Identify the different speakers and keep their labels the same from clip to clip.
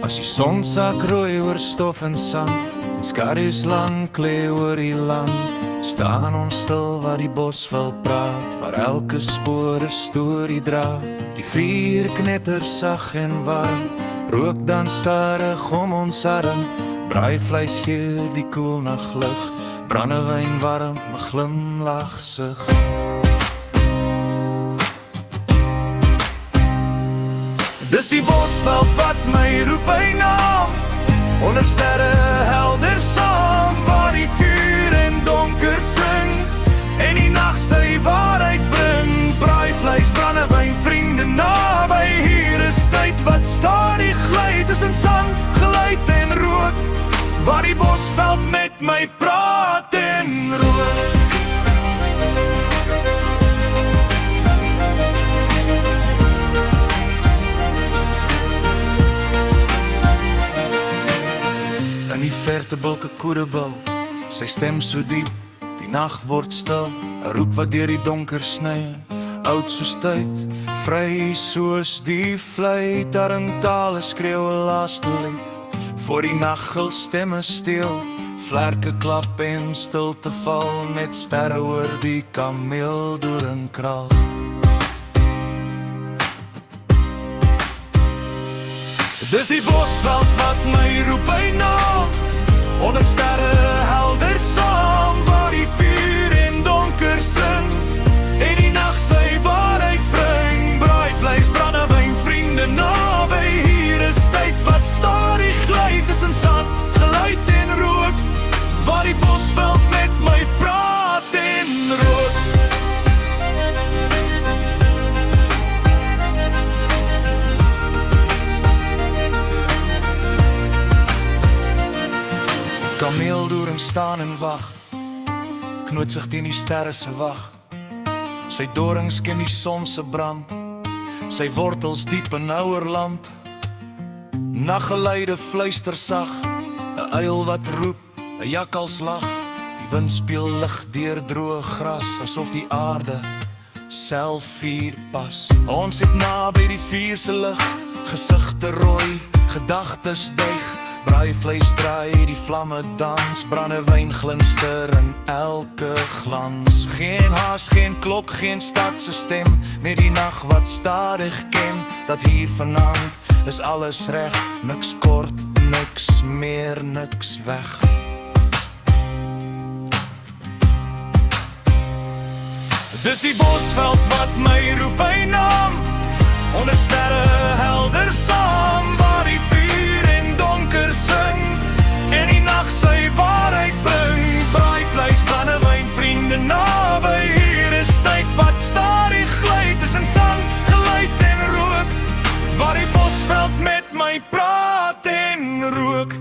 Speaker 1: As die son sak rooi oor stof en sand en skadu's lank lê oor die land, staan ons stil waar die bosveld praat, waar elke spoor 'n storie dra. Die vuur knetter sag en warm, rook dan stadig om ons arm. Braaivleis geur die koel naglug, brandewyn warm, 'n glimlag sug. Dis die bosveld wat my roep by naam, onder sterre helder saam, waar die vuur en donker sing en die nag sy waarheid bring. Braaivleis, brandewyn, vriende naby, hier is tyd wat stadig gly tussen sang, geluid en rook, waar die bosveld met my praat en rook. In die verte bulke koedebil, sy stem so diep, die nag word stil, 'n roep wat deur die donker sny, oud soos tyd, vry soos die vlei. Tarantale skreeu 'n laaste lied, voor die naggel stemme steel, vlerke klap en stilte val, met sterre oor die kameeldoringkraal. Dis die bosveld wat my roep by naam, onder sterre helder saam, waar die vuur en donker sing en die nag sy waarheid bring. Braaivleis, brandewyn, vriende naby, hier is tyd wat stadig gly tussen sand, geluid en rook, waar die bosveld met my praat en rook. Kameeldoring staan en wag, knoot sig teen die sterre se wag. Sy dorings ken die son se brand, sy wortels diep in ouer land. Naggeluide fluister sag, 'n uil wat roep, 'n jakkals lag. Die wind speel lig deur droë gras, asof die aarde self hier pas. Ons het naby die vuur se lig, gesigte rooi, gedagtes duig. Braaivleis draai, die vlamme dans, brandewyn glinster in elke glans. Geen haas, geen klok, geen stad se stem, net die nag wat stadig ken, dat hier vanaand is alles reg, niks kort, niks meer, niks weg. Dis die bosveld wat my roep by naam, onder sterre helder saam, waar die vuur en donker sing en die nag sy waarheid bring. Braaivleis, brandewyn, vriende naby, hier is tyd wat stadig gly tussen sang, geluid en rook, waar die bosveld met my praat en rook.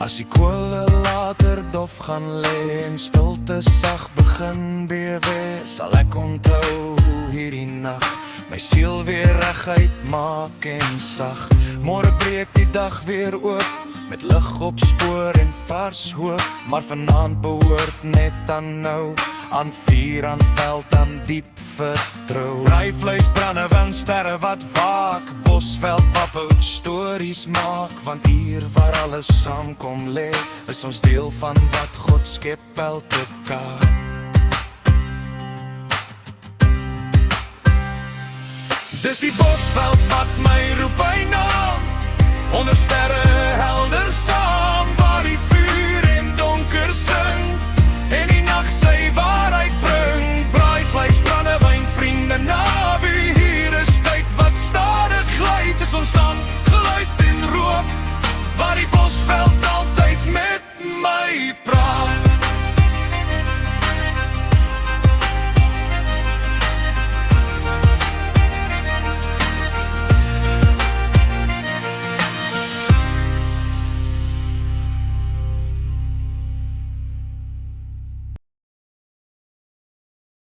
Speaker 1: As die kole later dof gaan lê en stilte sag begin bewe, sal ek onthou hoe hierdie nag my siel weer reguit maak en sag. Môre breek die dag weer oop, met lig op spoor en vars hoop, maar vanaand behoort net aan nou, aan vuur, aan veld, aan diep vertrou. Braaivleis, brandewyn, sterre wat waak, bosveld wat oud stories maak, want hier waar alles saamkom lê, is ons deel van wat God skep elke kaart. Dis die bosveld wat